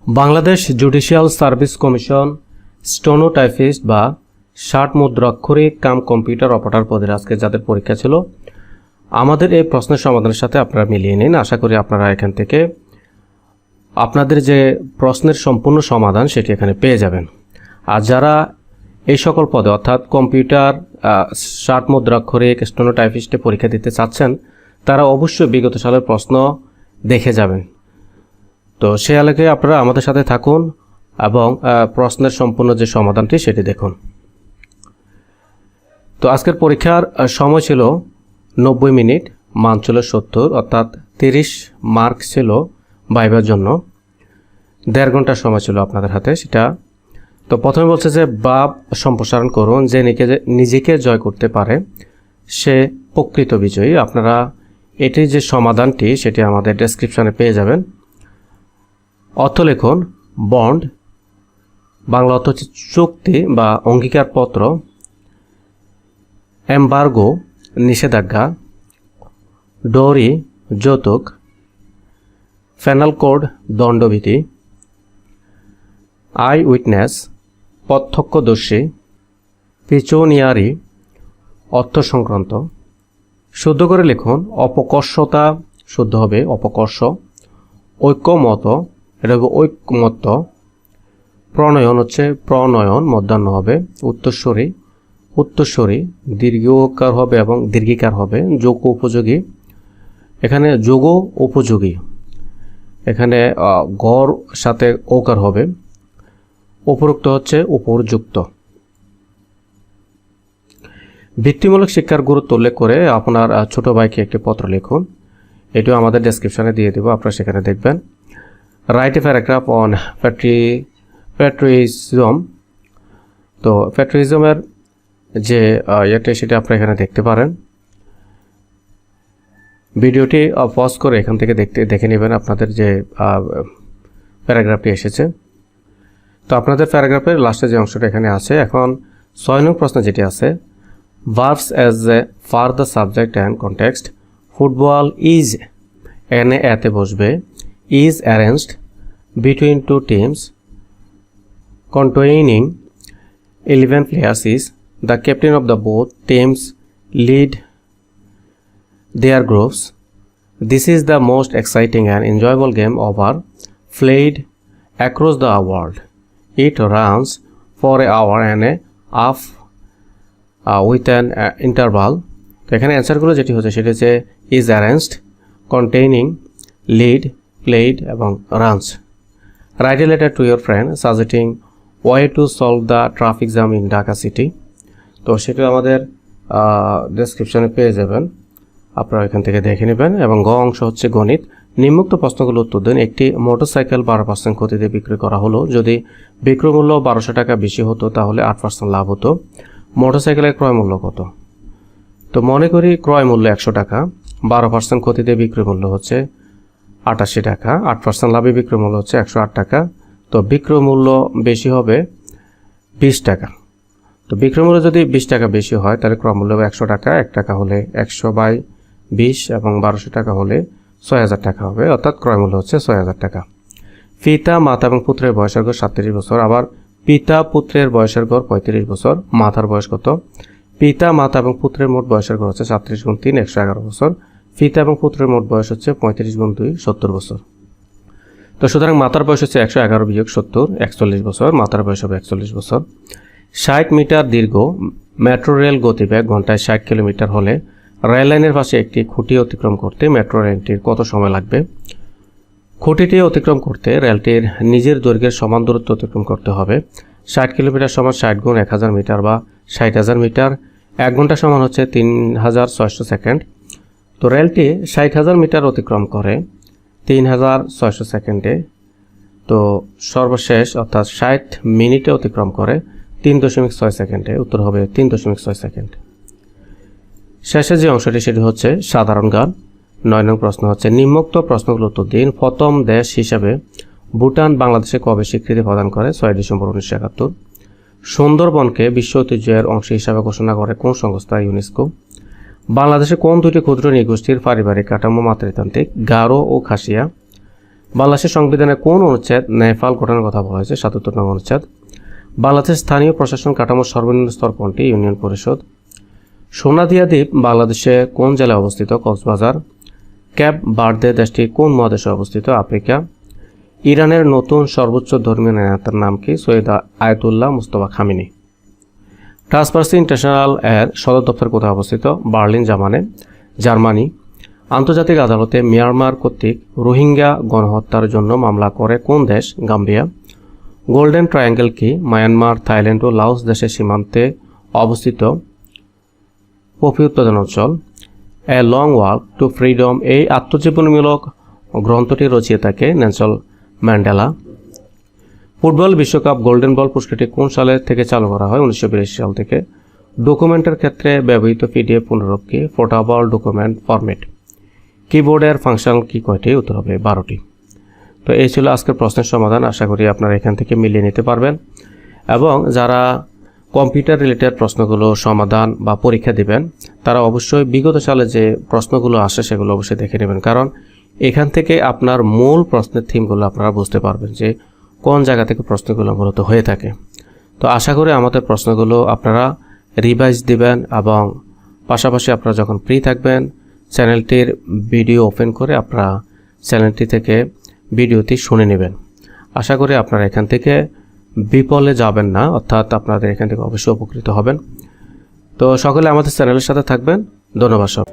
Bangladesh judicial service commission stenotypist বা ষাট মুদ্রাক্ষরিক cum computer operator পদের আজকে যাদের পরীক্ষা ছিল আমাদের এই প্রশ্নের সমাধানের সাথে আপনারা মিলিয়ে নিন। আশা করি আপনারা এখান থেকে আপনাদের যে প্রশ্নের সম্পূর্ণ সমাধান সেটি এখানে পেয়ে যাবেন। আর যারা এই সকল পদে অর্থাৎ কম্পিউটার ষাট মুদ্রাক্ষরিক স্টেনোটাইপিস্টে পরীক্ষা দিতে চাচ্ছেন তারা অবশ্যই বিগত সালের প্রশ্ন দেখে যাবেন। তো সে আলোকে আপনারা আমাদের সাথে থাকুন এবং প্রশ্নের সম্পূর্ণ যে সমাধানটি সেটি দেখুন। তো আজকের পরীক্ষার সময় ছিল 90 মিনিট, মান ছিল 70, অর্থাৎ 30 মার্ক ছিল ভাইবার জন্য। 1.5 ঘন্টার সময় ছিল আপনাদের হাতে সেটা। তো প্রথমে বলছে যে ভাব সম্প্রসারণ করুন, যে নিজেকে জয় করতে পারে সে প্রকৃত বিজয়ী। আপনারা এটির যে সমাধানটি সেটি আমাদের ডেসক্রিপশনে পেয়ে যাবেন। অর্থ লিখুন বন্ড, বাংলা অর্থ হচ্ছে চুক্তি বা অঙ্গীকারপত্র। এম্বার্গো নিষেধাজ্ঞা, ডোরি যৌতুক, পেনাল কোড দণ্ডবিধি, আই উইটনেস প্রত্যক্ষদর্শী, পিচুনিয়ারি অর্থ সংক্রান্ত। শুদ্ধ করে লিখুন অপকর্ষতা, শুদ্ধ হবে অপকর্ষ। ঐক্যমত, এটা হবে ঐক্যমত্য। প্রণয়ন হচ্ছে প্রণয়ন, মধ্যাহ্ন হবে। উত্তরস্বরী, উত্তরস্বরী দীর্ঘকার হবে এবং দীর্ঘিকার হবে। যোগ উপযোগী, এখানে যোগ উপযোগী, এখানে গড় সাথে ওকার হবে। উপরোক্ত হচ্ছে উপরযুক্ত। বৃত্তিমূলক শিক্ষার গুরুত্ব উল্লেখ করে আপনার ছোট ভাইকে একটি পত্র লিখুন। এটিও আমাদের ডেসক্রিপশনে দিয়ে দেব, আপনারা সেখানে দেখবেন। Write a paragraph on patriotism. তো প্যাট্রিয়টিজমের যে ইয়েটা সেটা আপনারা এখানে দেখতে পারেন। ভিডিওটি পজ করে এখান থেকে দেখে নেবেন আপনাদের যে প্যারাগ্রাফটি এসেছে। তো আপনাদের প্যারাগ্রাফের লাস্টে যে অংশটা এখানে আছে। এখন 6 নং প্রশ্ন যেটি আছে, verbs as A for the subject and context. Football is, এনে এতে বসবে, is arranged between two teams containing 11 players is the captain of the both teams lead their groups. This is the most exciting and enjoyable game ever played across the world. It runs for an hour and a half with an interval. তো এখানে অ্যান্সারগুলো যেটি হচ্ছে সেটা হচ্ছে is arranged, containing, lead, played এবং runs. Write a letter to your friend suggesting way to solve the traffic jam in Dhaka city. তো সেটা আমাদের ডেসক্রিপশনে পেয়ে যাবেন, আপনারা এখান থেকে দেখে নেবেন। এবং গ অংশ হচ্ছে গণিত। নিম্নোক্ত প্রশ্নগুলো উত্তর দিন। একটি মোটরসাইকেল 12% ক্ষতিতে বিক্রি করা হলো। যদি বিক্রয় মূল্য 1200 টাকা বেশি হতো তাহলে 8% লাভ হতো। মোটরসাইকেলের ক্রয় মূল্য কত? তো মনে করি ক্রয় মূল্য 100 টাকা, 12% ক্ষতিতে বিক্রয় মূল্য হচ্ছে 88 টাকা, 8% লাভে বিক্রয় মূল্য হচ্ছে 108 টাকা। তো বিক্রয় মূল্য বেশি হবে 20 টাকা। তো বিক্রয় মূল্য যদি 20 টাকা বেশি হয় তাহলে ক্রয় মূল্য হবে 100 টাকা। 1 টাকা হলে 100/20 এবং 1200 টাকা হলে 6000 টাকা হবে, অর্থাৎ ক্রয় মূল্য হচ্ছে 6000 টাকা। পিতা মাতা এবং পুত্রের বয়সের গড় 37 বছর। আবার পিতা পুত্রের বয়সের গড় 35 বছর। মাতার বয়স কত? পিতা মাতা এবং পুত্রের মোট বয়সের গড় হচ্ছে 37 × 3 111 বছর। পিতা এবং পুত্রের মোট বয়স হচ্ছে 35 × 2 70 বছর। তো সুতরাং মাতার বয়স হচ্ছে 111 - 70 41 বছর। মাতার বয়স হবে 41 বছর। 60 মিটার দীর্ঘ মেট্রো রেল গতিবেগ ঘন্টায় 60 কিলোমিটার হলে রেল লাইনের পাশে একটি খুঁটি অতিক্রম করতে মেট্রো রেলটির কত সময় লাগবে? খুঁটিটি অতিক্রম করতে রেলটির নিজের দৈর্ঘ্যের সমান দূরত্ব অতিক্রম করতে হবে। 60 কিলোমিটার সমান 60 × 1000 মিটার বা 60,000 মিটার। 1 ঘন্টা সমান হচ্ছে 3600 সেকেন্ড। তো রেলটি 60,000 মিটার অতিক্রম করে 3600 সেকেন্ডে। তো সর্বশেষ অর্থাৎ 60 মিনিটে অতিক্রম করে 3.6 সেকেন্ডে। উত্তর হবে 3.6 সেকেন্ড। শেষের যে অংশটি সেটি হচ্ছে সাধারণ জ্ঞান। 9 নং প্রশ্ন হচ্ছে নিম্নোক্ত প্রশ্নগুলো উত্তর দিন। প্রথম দেশ হিসাবে ভুটান বাংলাদেশে কবে স্বীকৃতি প্রদান করে? 6 ডিসেম্বর 1971। সুন্দরবনকে বিশ্ব ঐতিহ্যের অংশ হিসাবে ঘোষণা করে কোন সংস্থা? ইউনেস্কো। বাংলাদেশে কোন দুটি ক্ষুদ্র নৃগোষ্ঠীর পারিবারিক কাঠামো মাতৃতান্ত্রিক? গারো ও খাসিয়া। বাংলাদেশের সংবিধানে কোন অনুচ্ছেদ নেপাল গঠনের কথা বলা হয়েছে? ৭৭ নং অনুচ্ছেদ। বাংলাদেশের স্থানীয় প্রশাসন কাঠামোর সর্বনিম্ন স্তর কোনটি? ইউনিয়ন পরিষদ। সোনাদিয়া দ্বীপ বাংলাদেশে কোন জেলায় অবস্থিত? কক্সবাজার। ক্যাপ ভার্দে দেশটি কোন মহাদেশে অবস্থিত? আফ্রিকা। ইরানের নতুন সর্বোচ্চ ধর্মীয় নেতার নাম কি? Syed Ayatollah Mustafa Khamenei. Transparency international এর সদর দপ্তর কোথায় অবস্থিত? Berlin, Germany. আন্তর্জাতিক আদালতে মিয়ানমার কর্তৃক রোহিঙ্গা গণহত্যার জন্য মামলা করে কোন দেশ? গাম্বিয়া। গোল্ডেন ট্রায়াঙ্গেল কি? মায়ানমার, থাইল্যান্ড ও লাওস দেশের সীমান্তে অবস্থিত কফি উৎপাদন অঞ্চল। A long walk to freedom এই আত্মজীবনীমূলক গ্রন্থটি রচয়িতাকে? Nelson Mandela. ফুটবল বিশ্বকাপ গোল্ডেন বল পুরস্কারটি কোন সালে থেকে চালু করা হয়? 1982 সাল থেকে। ডকুমেন্টের ক্ষেত্রে ব্যবহৃত পিডিএফ পুনরূপ কি? Portable document format. কিবোর্ডের ফাংশন কি কয়টি? উত্তর হবে 12টি। তো এই ছিল আজকের প্রশ্নের সমাধান। আশা করি আপনারা এখান থেকে মিলিয়ে নিতে পারবেন এবং যারা কম্পিউটার রিলেটেড প্রশ্নগুলো সমাধান বা পরীক্ষা দিবেন তারা অবশ্যই বিগত সালে যে প্রশ্নগুলো আসে সেগুলো অবশ্যই দেখে নেবেন, কারণ এখান থেকে আপনার মূল প্রশ্নের থিমগুলো আপনারা বুঝতে পারবেন যে কোন জায়গা থেকে প্রশ্নগুলো মূলত হয়ে থাকে। তো আশা করি আমাদের প্রশ্নগুলো আপনারা রিভাইজ দিবেন এবং পাশাপাশি আপনারা যখন ফ্রি থাকবেন চ্যানেলটির ভিডিও ওপেন করে আপনারা চ্যানেলটি থেকে ভিডিওটি শুনে নেবেন। আশা করি আপনারা এখান থেকে বিফলে যাবেন না, অর্থাৎ আপনাদের এখান থেকে অবশ্যই উপকৃত হবেন। তো সকলে আমাদের চ্যানেলের সাথে থাকবেন। ধন্যবাদ সব।